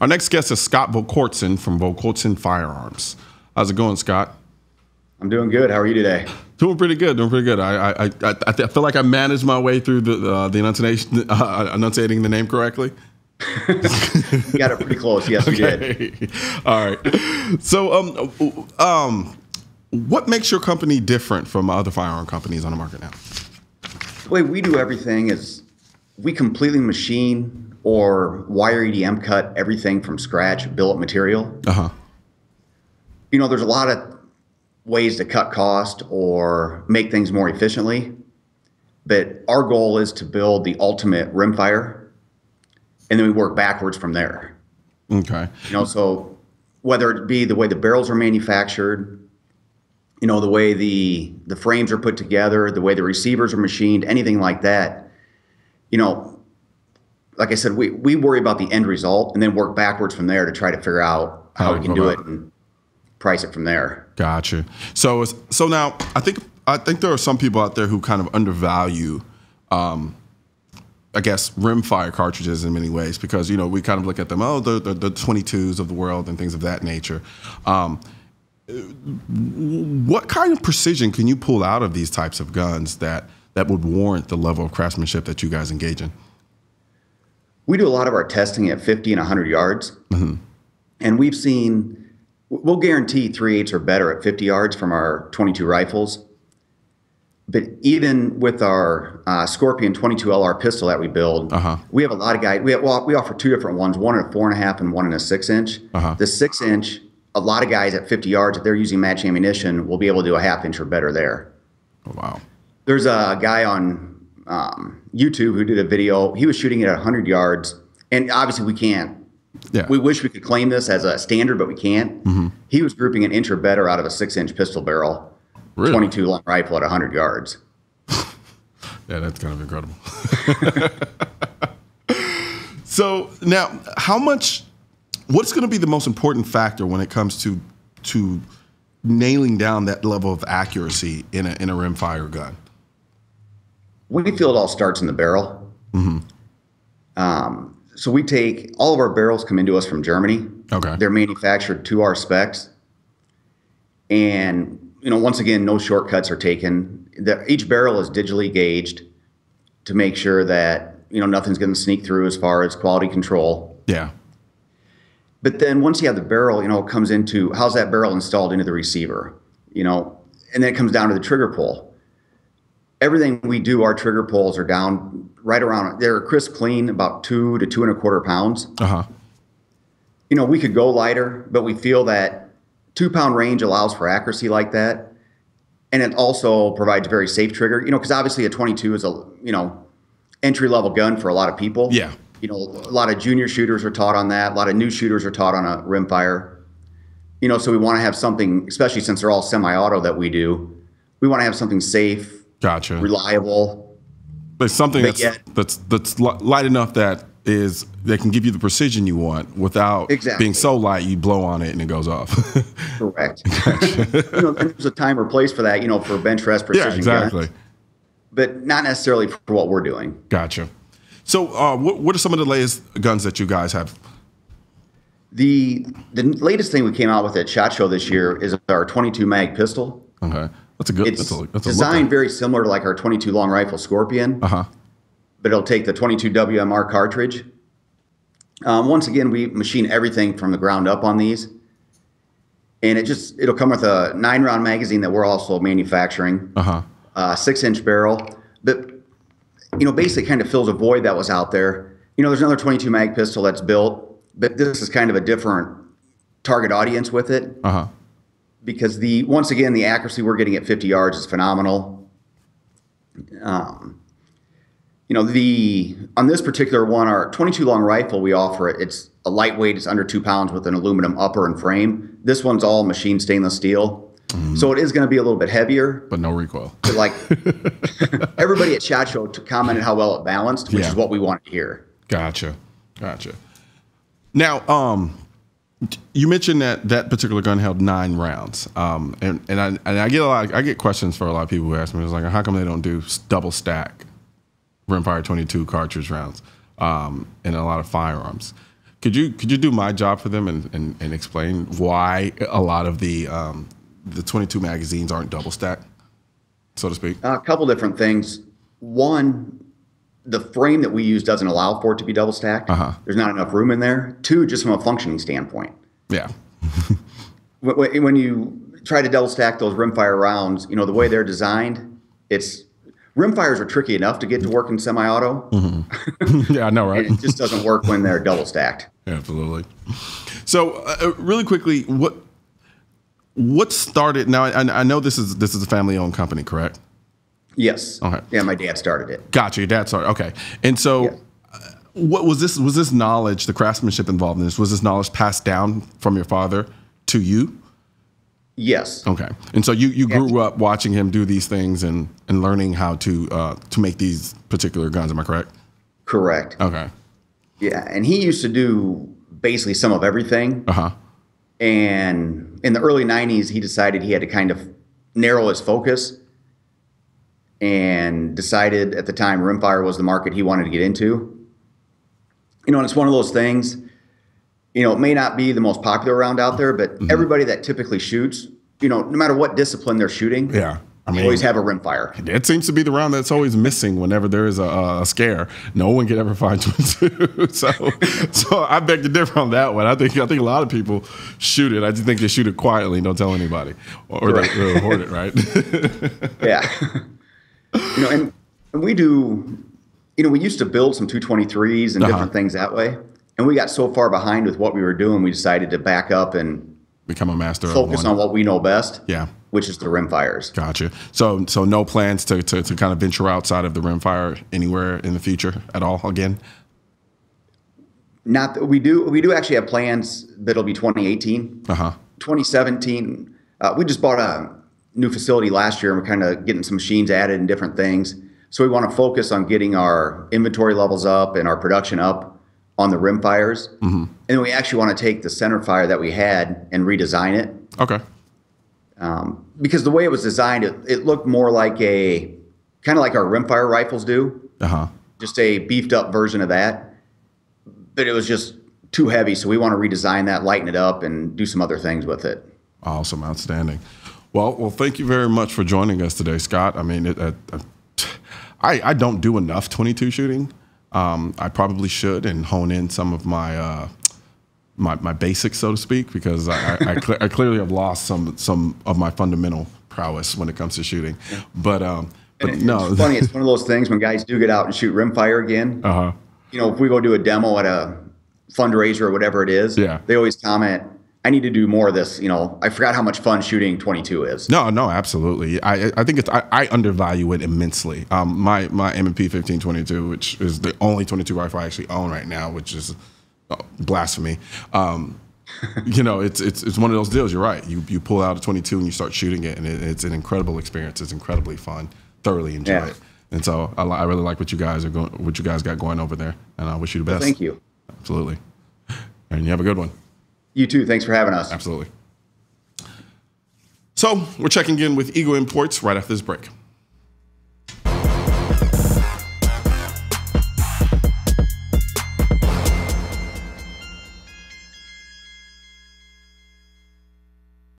Our next guest is Scott Volquartsen from Volquartsen Firearms. How's it going, Scott? I'm doing good. How are you today? Doing pretty good. Doing pretty good. I feel like I managed my way through the enunciating the name correctly. You got it pretty close. Yes, okay. You did. All right. So, what makes your company different from other firearm companies on the market now? The way we do everything is we completely machine or wire EDM cut everything from scratch, billet material. Uh-huh. You know, there's a lot of ways to cut cost or make things more efficiently, but our goal is to build the ultimate rimfire, and then we work backwards from there. Okay. You know, so whether it be the way the barrels are manufactured, you know, the way the frames are put together, the way the receivers are machined, anything like that, you know, like I said, we worry about the end result and then work backwards from there to try to figure out how we can do it and price it from there. Gotcha. So now I think there are some people out there who kind of undervalue, I guess, rimfire cartridges in many ways because, you know, we kind of look at them, oh, the 22s of the world and things of that nature. What kind of precision can you pull out of these types of guns that would warrant the level of craftsmanship that you guys engage in? We do a lot of our testing at 50 and 100 yards. Mm-hmm. And we've seen, we'll guarantee 3/8 or better at 50 yards from our 22 rifles. But even with our Scorpion 22 LR pistol that we build, we have a lot of guys. We offer two different ones, one in a 4.5 and one in a 6-inch. The 6-inch, a lot of guys at 50 yards, if they're using match ammunition, will be able to do a 1/2 inch or better there. Oh, wow. There's a guy on YouTube who did a video. He was shooting it at 100 yards, and obviously we can't. Yeah. We wish we could claim this as a standard, but we can't. Mm-hmm. He was grouping an inch or better out of a 6-inch pistol barrel, really? 22 long rifle at 100 yards. Yeah, that's kind of incredible. So now, what's going to be the most important factor when it comes to nailing down that level of accuracy in a rimfire gun? We feel it all starts in the barrel. Mm-hmm. So we take, all of our barrels come into us from Germany. Okay. They're manufactured to our specs. And, you know, once again, no shortcuts are taken. Each barrel is digitally gauged to make sure that, you know, nothing's going to sneak through as far as quality control. Yeah. But then once you have the barrel, you know, it comes into, how's that barrel installed into the receiver? You know, and then it comes down to the trigger pull. Everything we do, our trigger pulls are down right around, they're crisp clean, about 2 to 2 1/4 pounds. You know, we could go lighter, but we feel that 2-pound range allows for accuracy like that. And it also provides a very safe trigger, you know, because obviously a 22 is a, you know, entry-level gun for a lot of people. Yeah. You know, a lot of junior shooters are taught on that. A lot of new shooters are taught on a rimfire. You know, so we want to have something, especially since they're all semi-auto that we do, we want to have something safe. Gotcha. Reliable. But something that's light enough that can give you the precision you want without being so light you blow on it and it goes off. Correct. You know, and there's a time or place for that, you know, for bench rest precision. Yeah, exactly. Guns, but not necessarily for what we're doing. Gotcha. So what are some of the latest guns that you guys have? The latest thing we came out with at SHOT Show this year is our 22 mag pistol. Okay. That's a good. It's that's a designed very similar to like our 22 long rifle Scorpion. But it'll take the 22 WMR cartridge. Once again, we machine everything from the ground up on these, and it'll come with a 9-round magazine that we're also manufacturing. 6-inch barrel, but you know, basically kind of fills a void that was out there. You know, there's another 22 mag pistol that's built, but this is kind of a different target audience with it. Because once again, the accuracy we're getting at 50 yards is phenomenal. You know, on this particular one, our 22 long rifle, we offer it. It's a lightweight, it's under 2 pounds with an aluminum upper and frame. This one's all machined stainless steel. So it is going to be a little bit heavier. But no recoil. But like everybody at SHOT Show commented how well it balanced, which is what we wanted to hear. Gotcha. Now, you mentioned that particular gun held 9 rounds, and I get questions for a lot of people who ask me, it's like, how come they don't do double stack rimfire 22 cartridge rounds in a lot of firearms? Could you do my job for them and explain why a lot of the 22 magazines aren't double stacked, so to speak? A couple different things. One, the frame that we use doesn't allow for it to be double stacked. There's not enough room in there. Two, just from a functioning standpoint. Yeah. When you try to double stack those rimfire rounds, you know, the way they're designed, rimfires are tricky enough to get to work in semi-auto. Yeah, I know, right? It just doesn't work when they're double stacked. Absolutely. So, really quickly, what started? Now, I know this is a family-owned company, correct? Yes. Okay. Yeah, my dad started it. Gotcha. Your dad started. Okay. And so, Yes. what was this? Was this knowledge, the craftsmanship involved in this? Was this knowledge passed down from your father to you? Yes. Okay. And so you grew up watching him do these things and learning how to make these particular guns. Am I correct? Correct. Okay. Yeah, and he used to do basically some of everything. And in the early 90s, he decided he had to kind of narrow his focus and decided at the time rimfire was the market he wanted to get into. You know, and it's one of those things, you know, it may not be the most popular round out there, but everybody that typically shoots, you know, no matter what discipline they're shooting, Yeah. I mean, always have a rimfire. it seems to be the round that's always missing whenever there is a scare. No one can ever find 22. So I beg to differ on that one. I think a lot of people shoot it. I just think they shoot it quietly and don't tell anybody, or they hoard it, right? Yeah. You know, and we do, you know, we used to build some 223s and different things that way. And we got so far behind with what we were doing, we decided to back up and become a master. Focus on what we know best. Yeah. Which is the rimfires. Gotcha. So no plans to kind of venture outside of the rimfire anywhere in the future at all again? Not that we do actually have plans that'll be 2018. 2017, we just bought a new facility last year and we're kind of getting some machines added and different things. So we want to focus on getting our inventory levels up and our production up on the rimfires. And then we actually want to take the center fire that we had and redesign it. Okay. Because the way it was designed, it looked more like kind of like our rimfire rifles do. Just a beefed up version of that. But it was just too heavy, so we want to redesign that, lighten it up, and do some other things with it. Awesome. Outstanding. Well, thank you very much for joining us today, Scott. I mean, I don't do enough 22 shooting. I probably should and hone in some of my my basics, so to speak, because I clearly have lost some of my fundamental prowess when it comes to shooting. But no, it's funny. It's one of those things when guys do get out and shoot rimfire again. You know, if we go do a demo at a fundraiser or whatever it is, they always comment, I need to do more of this. You know, I forgot how much fun shooting 22 is. No, absolutely. I think I undervalue it immensely. My M&P 1522, which is the only 22 rifle I actually own right now, which is blasphemy. You know, it's one of those deals. You're right. You pull out a 22 and you start shooting it, and it's an incredible experience. It's incredibly fun. Thoroughly enjoy it. And so I really like what you guys got going over there, and I wish you the best. Well, thank you. Absolutely. And you have a good one. You too. Thanks for having us. Absolutely. So we're checking in with Eagle Imports right after this break.